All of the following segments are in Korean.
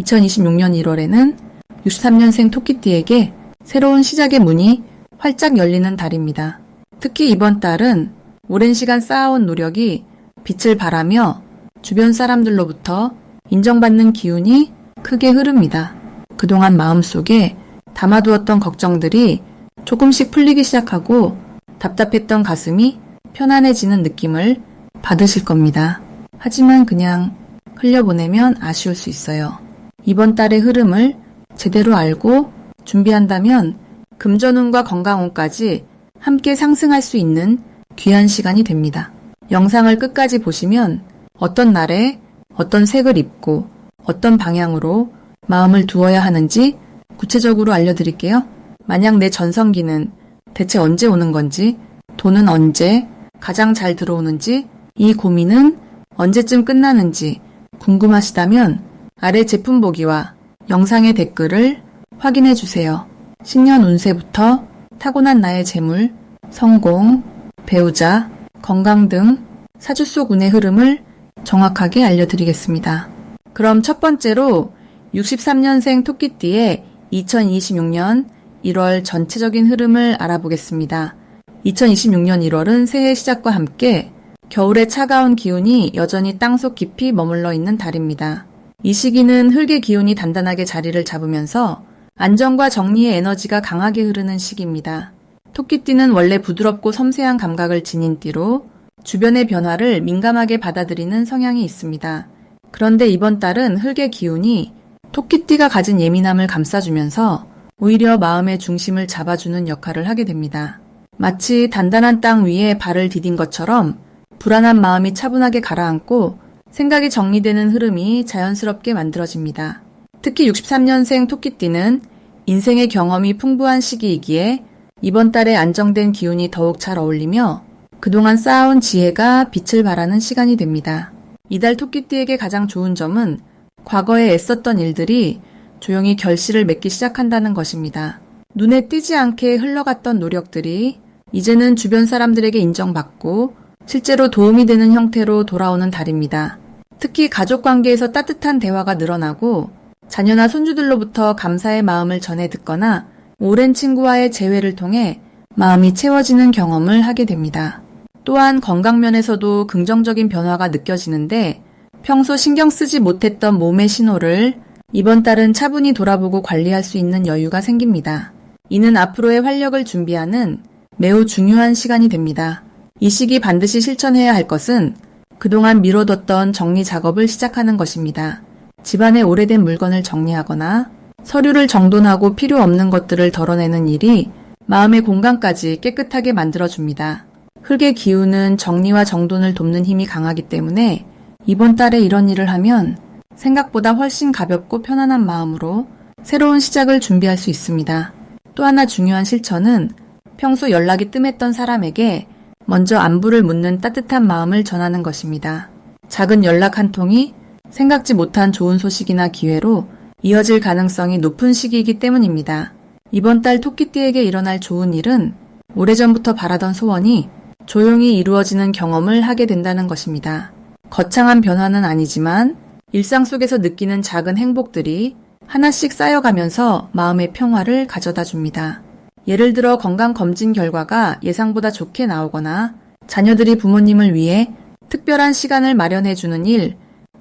2026년 1월에는 63년생 토끼띠에게 새로운 시작의 문이 활짝 열리는 달입니다. 특히 이번 달은 오랜 시간 쌓아온 노력이 빛을 발하며 주변 사람들로부터 인정받는 기운이 크게 흐릅니다. 그동안 마음속에 담아두었던 걱정들이 조금씩 풀리기 시작하고 답답했던 가슴이 편안해지는 느낌을 받으실 겁니다. 하지만 그냥 흘려보내면 아쉬울 수 있어요. 이번 달의 흐름을 제대로 알고 준비한다면 금전운과 건강운까지 함께 상승할 수 있는 귀한 시간이 됩니다. 영상을 끝까지 보시면 어떤 날에 어떤 색을 입고 어떤 방향으로 마음을 두어야 하는지 구체적으로 알려드릴게요. 만약 내 전성기는 대체 언제 오는 건지, 돈은 언제 가장 잘 들어오는지, 이 고민은 언제쯤 끝나는지 궁금하시다면 아래 제품 보기와 영상의 댓글을 확인해 주세요. 신년 운세부터 타고난 나의 재물, 성공, 배우자, 건강 등 사주 속 운의 흐름을 정확하게 알려드리겠습니다. 그럼 첫 번째로 63년생 토끼띠의 2026년 1월 전체적인 흐름을 알아보겠습니다. 2026년 1월은 새해 시작과 함께 겨울의 차가운 기운이 여전히 땅속 깊이 머물러 있는 달입니다. 이 시기는 흙의 기운이 단단하게 자리를 잡으면서 안정과 정리의 에너지가 강하게 흐르는 시기입니다. 토끼띠는 원래 부드럽고 섬세한 감각을 지닌 띠로 주변의 변화를 민감하게 받아들이는 성향이 있습니다. 그런데 이번 달은 흙의 기운이 토끼띠가 가진 예민함을 감싸주면서 오히려 마음의 중심을 잡아주는 역할을 하게 됩니다. 마치 단단한 땅 위에 발을 디딘 것처럼 불안한 마음이 차분하게 가라앉고 생각이 정리되는 흐름이 자연스럽게 만들어집니다. 특히 63년생 토끼띠는 인생의 경험이 풍부한 시기이기에 이번 달에 안정된 기운이 더욱 잘 어울리며 그동안 쌓아온 지혜가 빛을 발하는 시간이 됩니다. 이달 토끼띠에게 가장 좋은 점은 과거에 애썼던 일들이 조용히 결실을 맺기 시작한다는 것입니다. 눈에 띄지 않게 흘러갔던 노력들이 이제는 주변 사람들에게 인정받고 실제로 도움이 되는 형태로 돌아오는 달입니다. 특히 가족 관계에서 따뜻한 대화가 늘어나고 자녀나 손주들로부터 감사의 마음을 전해 듣거나 오랜 친구와의 재회를 통해 마음이 채워지는 경험을 하게 됩니다. 또한 건강면에서도 긍정적인 변화가 느껴지는데 평소 신경 쓰지 못했던 몸의 신호를 이번 달은 차분히 돌아보고 관리할 수 있는 여유가 생깁니다. 이는 앞으로의 활력을 준비하는 매우 중요한 시간이 됩니다. 이 시기 반드시 실천해야 할 것은 그동안 미뤄뒀던 정리 작업을 시작하는 것입니다. 집안의 오래된 물건을 정리하거나 서류를 정돈하고 필요 없는 것들을 덜어내는 일이 마음의 공간까지 깨끗하게 만들어줍니다. 흙의 기운은 정리와 정돈을 돕는 힘이 강하기 때문에 이번 달에 이런 일을 하면 생각보다 훨씬 가볍고 편안한 마음으로 새로운 시작을 준비할 수 있습니다. 또 하나 중요한 실천은 평소 연락이 뜸했던 사람에게 먼저 안부를 묻는 따뜻한 마음을 전하는 것입니다. 작은 연락 한 통이 생각지 못한 좋은 소식이나 기회로 이어질 가능성이 높은 시기이기 때문입니다. 이번 달 토끼띠에게 일어날 좋은 일은 오래전부터 바라던 소원이 조용히 이루어지는 경험을 하게 된다는 것입니다. 거창한 변화는 아니지만 일상 속에서 느끼는 작은 행복들이 하나씩 쌓여가면서 마음의 평화를 가져다 줍니다. 예를 들어 건강검진 결과가 예상보다 좋게 나오거나 자녀들이 부모님을 위해 특별한 시간을 마련해주는 일,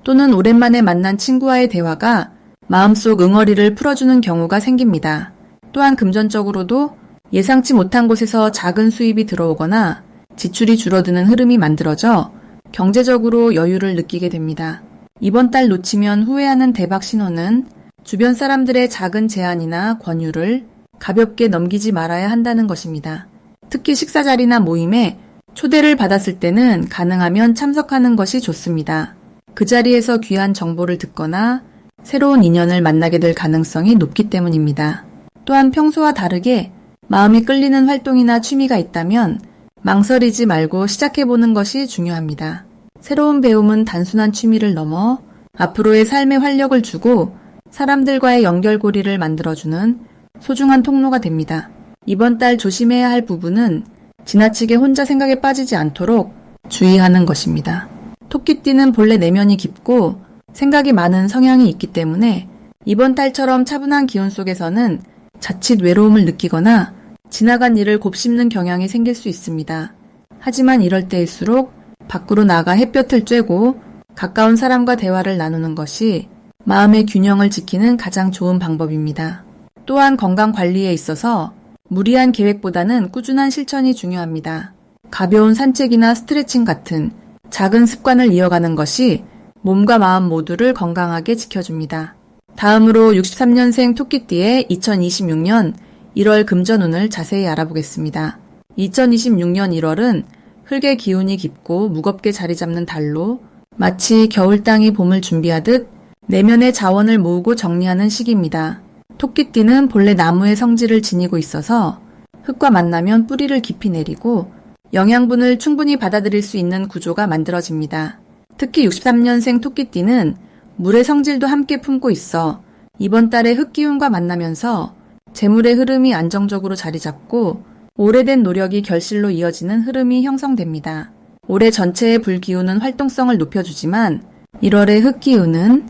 또는 오랜만에 만난 친구와의 대화가 마음속 응어리를 풀어주는 경우가 생깁니다. 또한 금전적으로도 예상치 못한 곳에서 작은 수입이 들어오거나 지출이 줄어드는 흐름이 만들어져 경제적으로 여유를 느끼게 됩니다. 이번 달 놓치면 후회하는 대박 신호는 주변 사람들의 작은 제안이나 권유를 가볍게 넘기지 말아야 한다는 것입니다. 특히 식사 자리나 모임에 초대를 받았을 때는 가능하면 참석하는 것이 좋습니다. 그 자리에서 귀한 정보를 듣거나 새로운 인연을 만나게 될 가능성이 높기 때문입니다. 또한 평소와 다르게 마음이 끌리는 활동이나 취미가 있다면 망설이지 말고 시작해보는 것이 중요합니다. 새로운 배움은 단순한 취미를 넘어 앞으로의 삶에 활력을 주고 사람들과의 연결고리를 만들어주는 소중한 통로가 됩니다. 이번 달 조심해야 할 부분은 지나치게 혼자 생각에 빠지지 않도록 주의하는 것입니다. 토끼띠는 본래 내면이 깊고 생각이 많은 성향이 있기 때문에 이번 달처럼 차분한 기운 속에서는 자칫 외로움을 느끼거나 지나간 일을 곱씹는 경향이 생길 수 있습니다. 하지만 이럴 때일수록 밖으로 나가 햇볕을 쬐고 가까운 사람과 대화를 나누는 것이 마음의 균형을 지키는 가장 좋은 방법입니다. 또한 건강 관리에 있어서 무리한 계획보다는 꾸준한 실천이 중요합니다. 가벼운 산책이나 스트레칭 같은 작은 습관을 이어가는 것이 몸과 마음 모두를 건강하게 지켜줍니다. 다음으로 63년생 토끼띠의 2026년 1월 금전운을 자세히 알아보겠습니다. 2026년 1월은 흙의 기운이 깊고 무겁게 자리 잡는 달로 마치 겨울 땅이 봄을 준비하듯 내면의 자원을 모으고 정리하는 시기입니다. 토끼띠는 본래 나무의 성질을 지니고 있어서 흙과 만나면 뿌리를 깊이 내리고 영양분을 충분히 받아들일 수 있는 구조가 만들어집니다. 특히 63년생 토끼띠는 물의 성질도 함께 품고 있어 이번 달에 흙기운과 만나면서 재물의 흐름이 안정적으로 자리 잡고 오래된 노력이 결실로 이어지는 흐름이 형성됩니다. 올해 전체의 불기운은 활동성을 높여주지만 1월의 흙기운은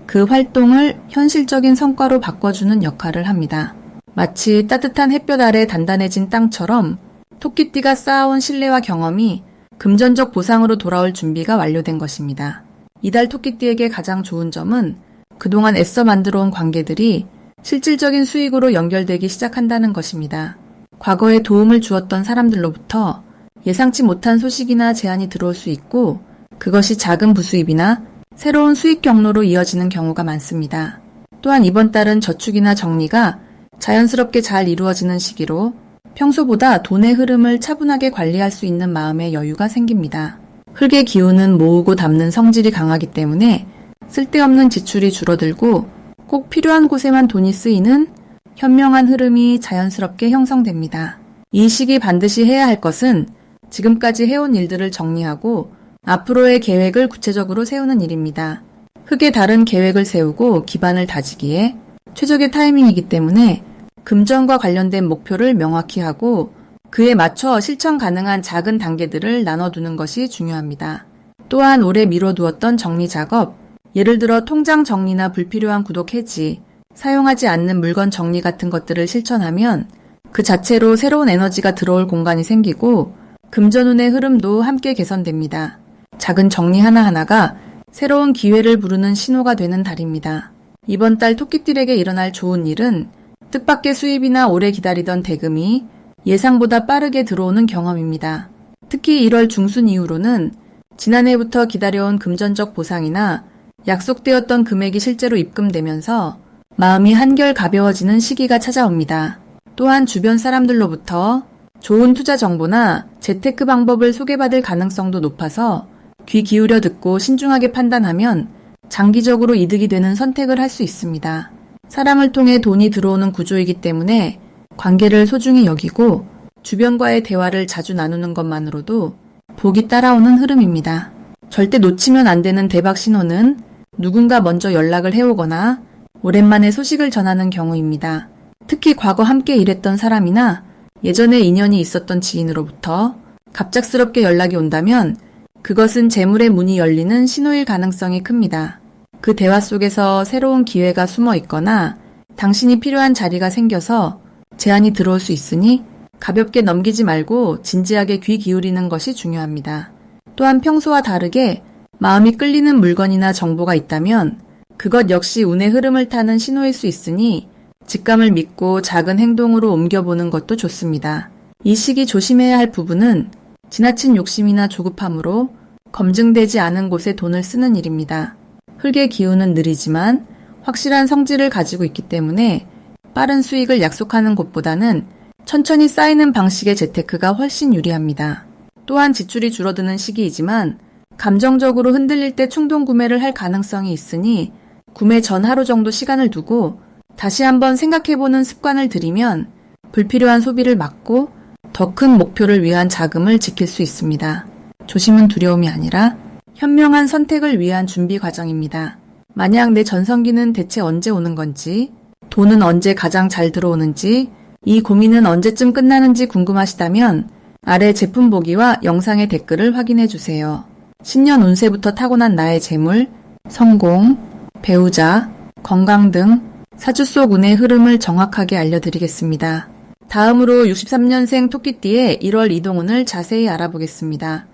그 활동을 현실적인 성과로 바꿔주는 역할을 합니다. 마치 따뜻한 햇볕 아래 단단해진 땅처럼 토끼띠가 쌓아온 신뢰와 경험이 금전적 보상으로 돌아올 준비가 완료된 것입니다. 이달 토끼띠에게 가장 좋은 점은 그동안 애써 만들어온 관계들이 실질적인 수익으로 연결되기 시작한다는 것입니다. 과거에 도움을 주었던 사람들로부터 예상치 못한 소식이나 제안이 들어올 수 있고 그것이 작은 부수입이나 새로운 수익 경로로 이어지는 경우가 많습니다. 또한 이번 달은 저축이나 정리가 자연스럽게 잘 이루어지는 시기로 평소보다 돈의 흐름을 차분하게 관리할 수 있는 마음의 여유가 생깁니다. 흙의 기운은 모으고 담는 성질이 강하기 때문에 쓸데없는 지출이 줄어들고 꼭 필요한 곳에만 돈이 쓰이는 현명한 흐름이 자연스럽게 형성됩니다. 이 시기 반드시 해야 할 것은 지금까지 해온 일들을 정리하고 앞으로의 계획을 구체적으로 세우는 일입니다. 흙의 달은 계획을 세우고 기반을 다지기에 최적의 타이밍이기 때문에 금전과 관련된 목표를 명확히 하고 그에 맞춰 실천 가능한 작은 단계들을 나눠두는 것이 중요합니다. 또한 오래 미뤄두었던 정리 작업, 예를 들어 통장 정리나 불필요한 구독 해지, 사용하지 않는 물건 정리 같은 것들을 실천하면 그 자체로 새로운 에너지가 들어올 공간이 생기고 금전운의 흐름도 함께 개선됩니다. 작은 정리 하나하나가 새로운 기회를 부르는 신호가 되는 달입니다. 이번 달 토끼띠에게 일어날 좋은 일은 뜻밖의 수입이나 오래 기다리던 대금이 예상보다 빠르게 들어오는 경험입니다. 특히 1월 중순 이후로는 지난해부터 기다려온 금전적 보상이나 약속되었던 금액이 실제로 입금되면서 마음이 한결 가벼워지는 시기가 찾아옵니다. 또한 주변 사람들로부터 좋은 투자 정보나 재테크 방법을 소개받을 가능성도 높아서 귀 기울여 듣고 신중하게 판단하면 장기적으로 이득이 되는 선택을 할 수 있습니다. 사람을 통해 돈이 들어오는 구조이기 때문에 관계를 소중히 여기고 주변과의 대화를 자주 나누는 것만으로도 복이 따라오는 흐름입니다. 절대 놓치면 안 되는 대박 신호는 누군가 먼저 연락을 해오거나 오랜만에 소식을 전하는 경우입니다. 특히 과거 함께 일했던 사람이나 예전에 인연이 있었던 지인으로부터 갑작스럽게 연락이 온다면 그것은 재물의 문이 열리는 신호일 가능성이 큽니다. 그 대화 속에서 새로운 기회가 숨어 있거나 당신이 필요한 자리가 생겨서 제안이 들어올 수 있으니 가볍게 넘기지 말고 진지하게 귀 기울이는 것이 중요합니다. 또한 평소와 다르게 마음이 끌리는 물건이나 정보가 있다면 그것 역시 운의 흐름을 타는 신호일 수 있으니 직감을 믿고 작은 행동으로 옮겨보는 것도 좋습니다. 이 시기 조심해야 할 부분은 지나친 욕심이나 조급함으로 검증되지 않은 곳에 돈을 쓰는 일입니다. 흙의 기운은 느리지만 확실한 성질을 가지고 있기 때문에 빠른 수익을 약속하는 곳보다는 천천히 쌓이는 방식의 재테크가 훨씬 유리합니다. 또한 지출이 줄어드는 시기이지만 감정적으로 흔들릴 때 충동 구매를 할 가능성이 있으니 구매 전 하루 정도 시간을 두고 다시 한번 생각해보는 습관을 들이면 불필요한 소비를 막고 더 큰 목표를 위한 자금을 지킬 수 있습니다. 조심은 두려움이 아니라 현명한 선택을 위한 준비 과정입니다. 만약 내 전성기는 대체 언제 오는 건지, 돈은 언제 가장 잘 들어오는지, 이 고민은 언제쯤 끝나는지 궁금하시다면 아래 제품 보기와 영상의 댓글을 확인해 주세요. 신년 운세부터 타고난 나의 재물, 성공, 배우자, 건강 등 사주 속 운의 흐름을 정확하게 알려드리겠습니다. 다음으로 63년생 토끼띠의 1월 이동운을 자세히 알아보겠습니다.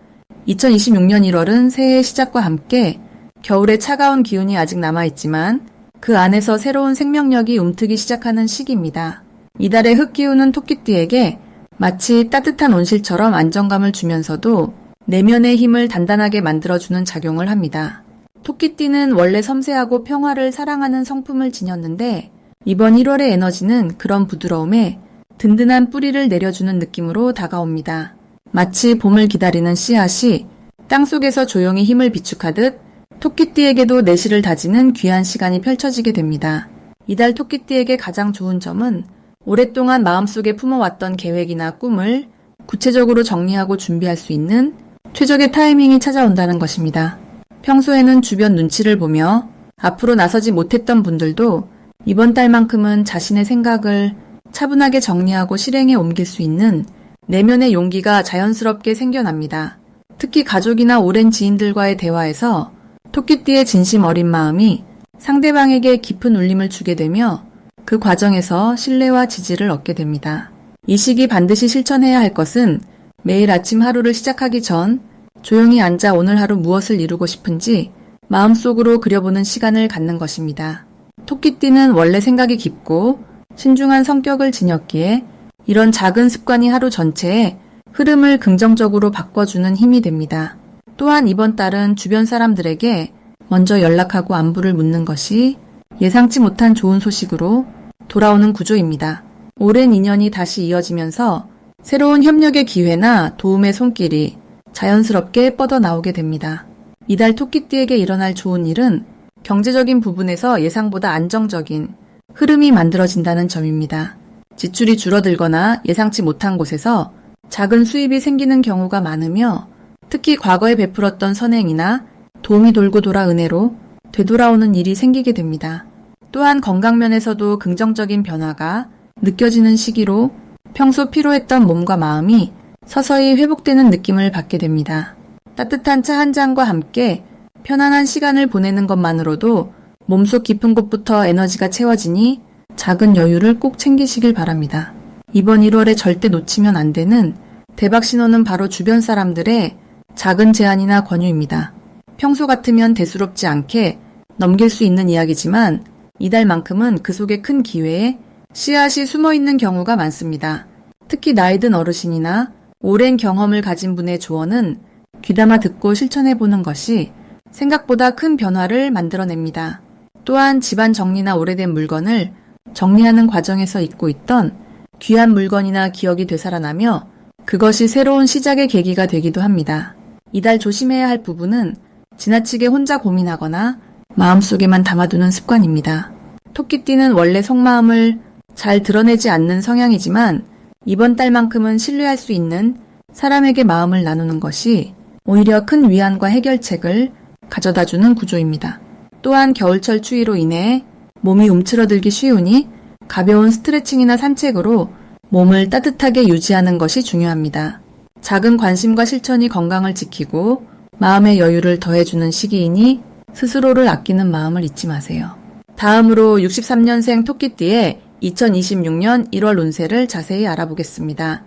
2026년 1월은 새해 시작과 함께 겨울의 차가운 기운이 아직 남아있지만 그 안에서 새로운 생명력이 움트기 시작하는 시기입니다. 이달의 흙기운은 토끼띠에게 마치 따뜻한 온실처럼 안정감을 주면서도 내면의 힘을 단단하게 만들어주는 작용을 합니다. 토끼띠는 원래 섬세하고 평화를 사랑하는 성품을 지녔는데 이번 1월의 에너지는 그런 부드러움에 든든한 뿌리를 내려주는 느낌으로 다가옵니다. 마치 봄을 기다리는 씨앗이 땅속에서 조용히 힘을 비축하듯 토끼띠에게도 내실을 다지는 귀한 시간이 펼쳐지게 됩니다. 이달 토끼띠에게 가장 좋은 점은 오랫동안 마음속에 품어왔던 계획이나 꿈을 구체적으로 정리하고 준비할 수 있는 최적의 타이밍이 찾아온다는 것입니다. 평소에는 주변 눈치를 보며 앞으로 나서지 못했던 분들도 이번 달만큼은 자신의 생각을 차분하게 정리하고 실행에 옮길 수 있는 내면의 용기가 자연스럽게 생겨납니다. 특히 가족이나 오랜 지인들과의 대화에서 토끼띠의 진심 어린 마음이 상대방에게 깊은 울림을 주게 되며 그 과정에서 신뢰와 지지를 얻게 됩니다. 이 시기 반드시 실천해야 할 것은 매일 아침 하루를 시작하기 전 조용히 앉아 오늘 하루 무엇을 이루고 싶은지 마음속으로 그려보는 시간을 갖는 것입니다. 토끼띠는 원래 생각이 깊고 신중한 성격을 지녔기에 이런 작은 습관이 하루 전체의 흐름을 긍정적으로 바꿔주는 힘이 됩니다. 또한 이번 달은 주변 사람들에게 먼저 연락하고 안부를 묻는 것이 예상치 못한 좋은 소식으로 돌아오는 구조입니다. 오랜 인연이 다시 이어지면서 새로운 협력의 기회나 도움의 손길이 자연스럽게 뻗어나오게 됩니다. 이달 토끼띠에게 일어날 좋은 일은 경제적인 부분에서 예상보다 안정적인 흐름이 만들어진다는 점입니다. 지출이 줄어들거나 예상치 못한 곳에서 작은 수입이 생기는 경우가 많으며 특히 과거에 베풀었던 선행이나 도움이 돌고 돌아 은혜로 되돌아오는 일이 생기게 됩니다. 또한 건강면에서도 긍정적인 변화가 느껴지는 시기로 평소 피로했던 몸과 마음이 서서히 회복되는 느낌을 받게 됩니다. 따뜻한 차 한 잔과 함께 편안한 시간을 보내는 것만으로도 몸속 깊은 곳부터 에너지가 채워지니 작은 여유를 꼭 챙기시길 바랍니다. 이번 1월에 절대 놓치면 안 되는 대박 신호는 바로 주변 사람들의 작은 제안이나 권유입니다. 평소 같으면 대수롭지 않게 넘길 수 있는 이야기지만 이달만큼은 그 속에 큰 기회에 씨앗이 숨어있는 경우가 많습니다. 특히 나이 든 어르신이나 오랜 경험을 가진 분의 조언은 귀담아 듣고 실천해보는 것이 생각보다 큰 변화를 만들어냅니다. 또한 집안 정리나 오래된 물건을 정리하는 과정에서 잊고 있던 귀한 물건이나 기억이 되살아나며 그것이 새로운 시작의 계기가 되기도 합니다. 이달 조심해야 할 부분은 지나치게 혼자 고민하거나 마음속에만 담아두는 습관입니다. 토끼띠는 원래 속마음을 잘 드러내지 않는 성향이지만 이번 달만큼은 신뢰할 수 있는 사람에게 마음을 나누는 것이 오히려 큰 위안과 해결책을 가져다주는 구조입니다. 또한 겨울철 추위로 인해 몸이 움츠러들기 쉬우니 가벼운 스트레칭이나 산책으로 몸을 따뜻하게 유지하는 것이 중요합니다. 작은 관심과 실천이 건강을 지키고 마음의 여유를 더해주는 시기이니 스스로를 아끼는 마음을 잊지 마세요. 다음으로 63년생 토끼띠의 2026년 1월 운세를 자세히 알아보겠습니다.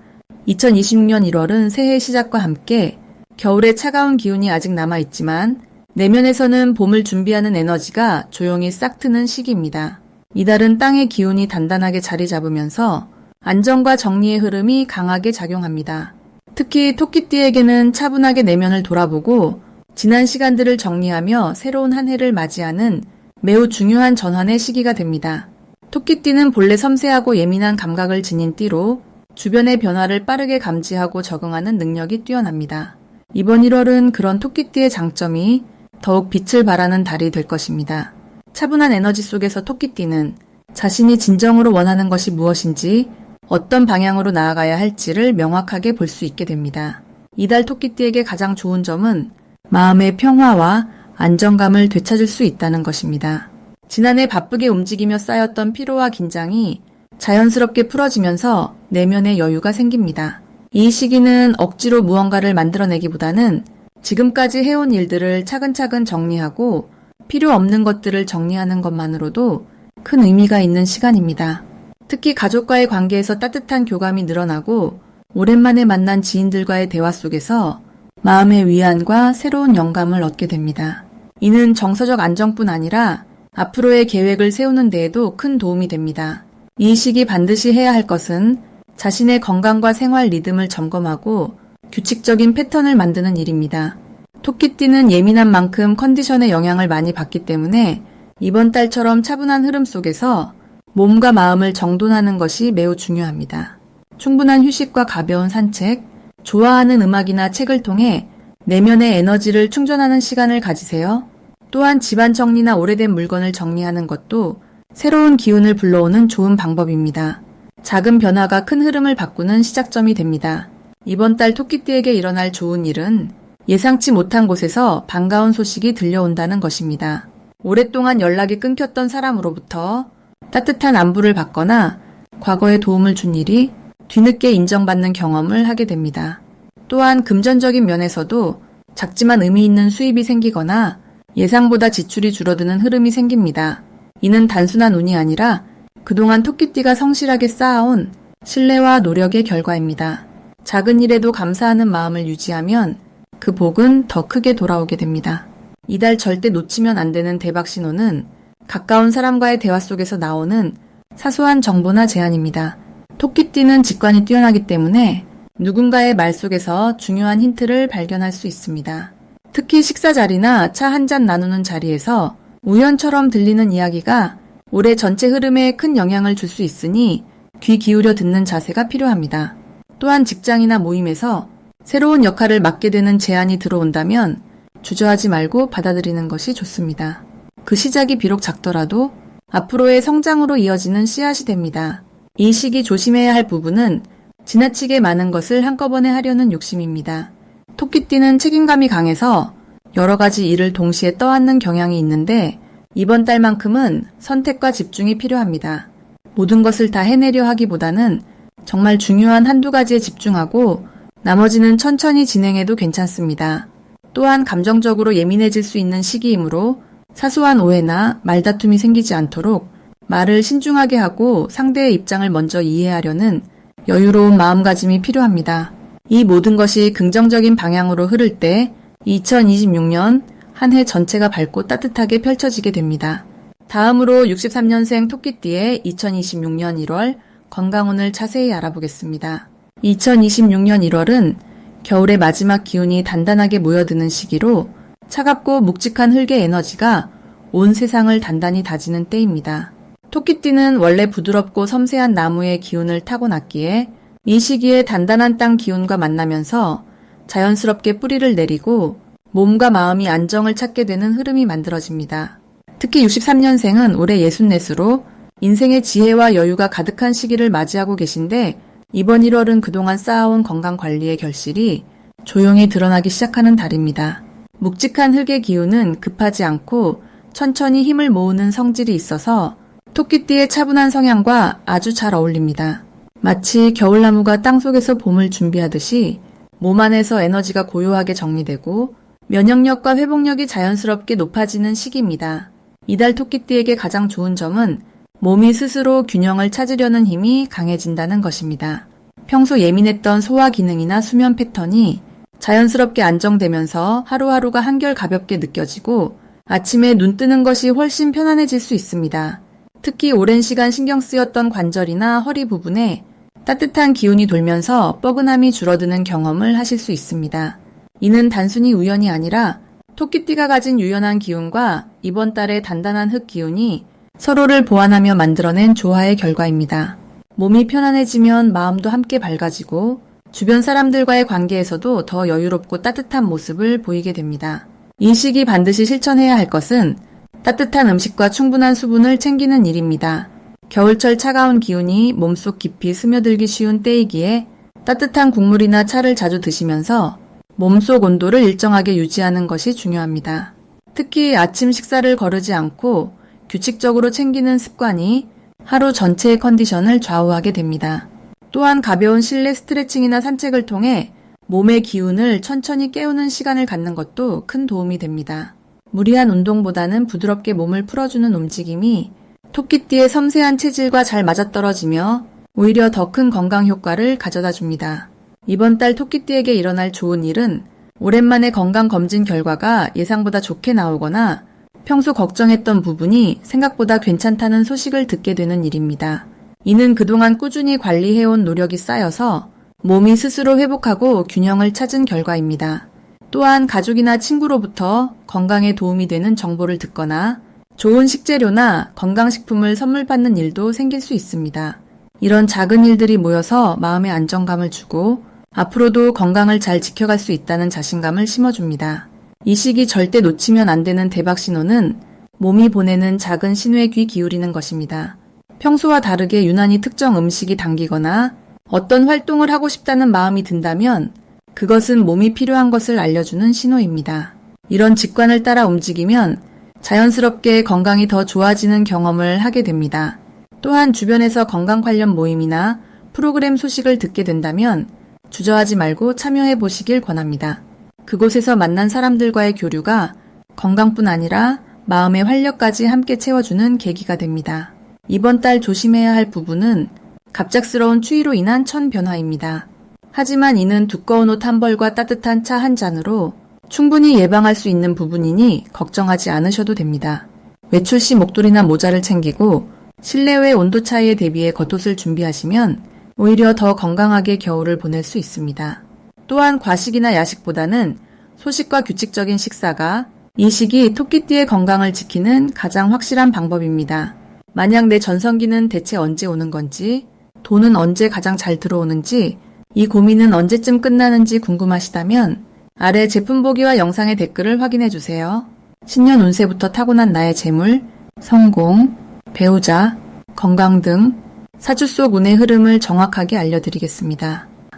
2026년 1월은 새해 시작과 함께 겨울의 차가운 기운이 아직 남아있지만 내면에서는 봄을 준비하는 에너지가 조용히 싹 트는 시기입니다. 이달은 땅의 기운이 단단하게 자리 잡으면서 안정과 정리의 흐름이 강하게 작용합니다. 특히 토끼띠에게는 차분하게 내면을 돌아보고 지난 시간들을 정리하며 새로운 한 해를 맞이하는 매우 중요한 전환의 시기가 됩니다. 토끼띠는 본래 섬세하고 예민한 감각을 지닌 띠로 주변의 변화를 빠르게 감지하고 적응하는 능력이 뛰어납니다. 이번 1월은 그런 토끼띠의 장점이 더욱 빛을 발하는 달이 될 것입니다. 차분한 에너지 속에서 토끼띠는 자신이 진정으로 원하는 것이 무엇인지 어떤 방향으로 나아가야 할지를 명확하게 볼 수 있게 됩니다. 이달 토끼띠에게 가장 좋은 점은 마음의 평화와 안정감을 되찾을 수 있다는 것입니다. 지난해 바쁘게 움직이며 쌓였던 피로와 긴장이 자연스럽게 풀어지면서 내면의 여유가 생깁니다. 이 시기는 억지로 무언가를 만들어내기보다는 지금까지 해온 일들을 차근차근 정리하고 필요 없는 것들을 정리하는 것만으로도 큰 의미가 있는 시간입니다. 특히 가족과의 관계에서 따뜻한 교감이 늘어나고 오랜만에 만난 지인들과의 대화 속에서 마음의 위안과 새로운 영감을 얻게 됩니다. 이는 정서적 안정뿐 아니라 앞으로의 계획을 세우는 데에도 큰 도움이 됩니다. 이 시기 반드시 해야 할 것은 자신의 건강과 생활 리듬을 점검하고 규칙적인 패턴을 만드는 일입니다. 토끼띠는 예민한 만큼 컨디션의 영향을 많이 받기 때문에 이번 달처럼 차분한 흐름 속에서 몸과 마음을 정돈하는 것이 매우 중요합니다. 충분한 휴식과 가벼운 산책, 좋아하는 음악이나 책을 통해 내면의 에너지를 충전하는 시간을 가지세요. 또한 집안 정리나 오래된 물건을 정리하는 것도 새로운 기운을 불러오는 좋은 방법입니다. 작은 변화가 큰 흐름을 바꾸는 시작점이 됩니다. 이번 달 토끼띠에게 일어날 좋은 일은 예상치 못한 곳에서 반가운 소식이 들려온다는 것입니다. 오랫동안 연락이 끊겼던 사람으로부터 따뜻한 안부를 받거나 과거에 도움을 준 일이 뒤늦게 인정받는 경험을 하게 됩니다. 또한 금전적인 면에서도 작지만 의미 있는 수입이 생기거나 예상보다 지출이 줄어드는 흐름이 생깁니다. 이는 단순한 운이 아니라 그동안 토끼띠가 성실하게 쌓아온 신뢰와 노력의 결과입니다. 작은 일에도 감사하는 마음을 유지하면 그 복은 더 크게 돌아오게 됩니다. 이달 절대 놓치면 안 되는 대박 신호는 가까운 사람과의 대화 속에서 나오는 사소한 정보나 제안입니다. 토끼띠는 직관이 뛰어나기 때문에 누군가의 말 속에서 중요한 힌트를 발견할 수 있습니다. 특히 식사 자리나 차 한 잔 나누는 자리에서 우연처럼 들리는 이야기가 올해 전체 흐름에 큰 영향을 줄 수 있으니 귀 기울여 듣는 자세가 필요합니다. 또한 직장이나 모임에서 새로운 역할을 맡게 되는 제안이 들어온다면 주저하지 말고 받아들이는 것이 좋습니다. 그 시작이 비록 작더라도 앞으로의 성장으로 이어지는 씨앗이 됩니다. 이 시기 조심해야 할 부분은 지나치게 많은 것을 한꺼번에 하려는 욕심입니다. 토끼띠는 책임감이 강해서 여러 가지 일을 동시에 떠안는 경향이 있는데 이번 달만큼은 선택과 집중이 필요합니다. 모든 것을 다 해내려 하기보다는 정말 중요한 한두 가지에 집중하고 나머지는 천천히 진행해도 괜찮습니다. 또한 감정적으로 예민해질 수 있는 시기이므로 사소한 오해나 말다툼이 생기지 않도록 말을 신중하게 하고 상대의 입장을 먼저 이해하려는 여유로운 마음가짐이 필요합니다. 이 모든 것이 긍정적인 방향으로 흐를 때 2026년 한 해 전체가 밝고 따뜻하게 펼쳐지게 됩니다. 다음으로 63년생 토끼띠의 2026년 1월 건강운을 자세히 알아보겠습니다. 2026년 1월은 겨울의 마지막 기운이 단단하게 모여드는 시기로 차갑고 묵직한 흙의 에너지가 온 세상을 단단히 다지는 때입니다. 토끼띠는 원래 부드럽고 섬세한 나무의 기운을 타고났기에 이 시기에 단단한 땅 기운과 만나면서 자연스럽게 뿌리를 내리고 몸과 마음이 안정을 찾게 되는 흐름이 만들어집니다. 특히 63년생은 올해 64으로 인생의 지혜와 여유가 가득한 시기를 맞이하고 계신데 이번 1월은 그동안 쌓아온 건강관리의 결실이 조용히 드러나기 시작하는 달입니다. 묵직한 흙의 기운은 급하지 않고 천천히 힘을 모으는 성질이 있어서 토끼띠의 차분한 성향과 아주 잘 어울립니다. 마치 겨울나무가 땅속에서 봄을 준비하듯이 몸 안에서 에너지가 고요하게 정리되고 면역력과 회복력이 자연스럽게 높아지는 시기입니다. 이달 토끼띠에게 가장 좋은 점은 몸이 스스로 균형을 찾으려는 힘이 강해진다는 것입니다. 평소 예민했던 소화 기능이나 수면 패턴이 자연스럽게 안정되면서 하루하루가 한결 가볍게 느껴지고 아침에 눈 뜨는 것이 훨씬 편안해질 수 있습니다. 특히 오랜 시간 신경 쓰였던 관절이나 허리 부분에 따뜻한 기운이 돌면서 뻐근함이 줄어드는 경험을 하실 수 있습니다. 이는 단순히 우연이 아니라 토끼띠가 가진 유연한 기운과 이번 달의 단단한 흙 기운이 서로를 보완하며 만들어낸 조화의 결과입니다. 몸이 편안해지면 마음도 함께 밝아지고 주변 사람들과의 관계에서도 더 여유롭고 따뜻한 모습을 보이게 됩니다. 이 시기 반드시 실천해야 할 것은 따뜻한 음식과 충분한 수분을 챙기는 일입니다. 겨울철 차가운 기운이 몸속 깊이 스며들기 쉬운 때이기에 따뜻한 국물이나 차를 자주 드시면서 몸속 온도를 일정하게 유지하는 것이 중요합니다. 특히 아침 식사를 거르지 않고 규칙적으로 챙기는 습관이 하루 전체의 컨디션을 좌우하게 됩니다. 또한 가벼운 실내 스트레칭이나 산책을 통해 몸의 기운을 천천히 깨우는 시간을 갖는 것도 큰 도움이 됩니다. 무리한 운동보다는 부드럽게 몸을 풀어주는 움직임이 토끼띠의 섬세한 체질과 잘 맞아떨어지며 오히려 더 큰 건강 효과를 가져다 줍니다. 이번 달 토끼띠에게 일어날 좋은 일은 오랜만에 건강검진 결과가 예상보다 좋게 나오거나 평소 걱정했던 부분이 생각보다 괜찮다는 소식을 듣게 되는 일입니다. 이는 그동안 꾸준히 관리해온 노력이 쌓여서 몸이 스스로 회복하고 균형을 찾은 결과입니다. 또한 가족이나 친구로부터 건강에 도움이 되는 정보를 듣거나 좋은 식재료나 건강식품을 선물 받는 일도 생길 수 있습니다. 이런 작은 일들이 모여서 마음의 안정감을 주고 앞으로도 건강을 잘 지켜갈 수 있다는 자신감을 심어줍니다. 이 시기 절대 놓치면 안 되는 대박 신호는 몸이 보내는 작은 신호에 귀 기울이는 것입니다. 평소와 다르게 유난히 특정 음식이 당기거나 어떤 활동을 하고 싶다는 마음이 든다면 그것은 몸이 필요한 것을 알려주는 신호입니다. 이런 직관을 따라 움직이면 자연스럽게 건강이 더 좋아지는 경험을 하게 됩니다. 또한 주변에서 건강 관련 모임이나 프로그램 소식을 듣게 된다면 주저하지 말고 참여해 보시길 권합니다. 그곳에서 만난 사람들과의 교류가 건강뿐 아니라 마음의 활력까지 함께 채워주는 계기가 됩니다. 이번 달 조심해야 할 부분은 갑작스러운 추위로 인한 천 변화입니다. 하지만 이는 두꺼운 옷 한 벌과 따뜻한 차 한 잔으로 충분히 예방할 수 있는 부분이니 걱정하지 않으셔도 됩니다. 외출 시 목도리나 모자를 챙기고 실내외 온도 차이에 대비해 겉옷을 준비하시면 오히려 더 건강하게 겨울을 보낼 수 있습니다. 또한 과식이나 야식보다는 소식과 규칙적인 식사가 이 시기 토끼띠의 건강을 지키는 가장 확실한 방법입니다. 만약 내 전성기는 대체 언제 오는 건지, 돈은 언제 가장 잘 들어오는지, 이 고민은 언제쯤 끝나는지 궁금하시다면 아래 제품 보기와 영상의 댓글을 확인해 주세요. 신년 운세부터 타고난 나의 재물, 성공, 배우자, 건강 등 사주 속 운의 흐름을 정확하게 알려드리겠습니다.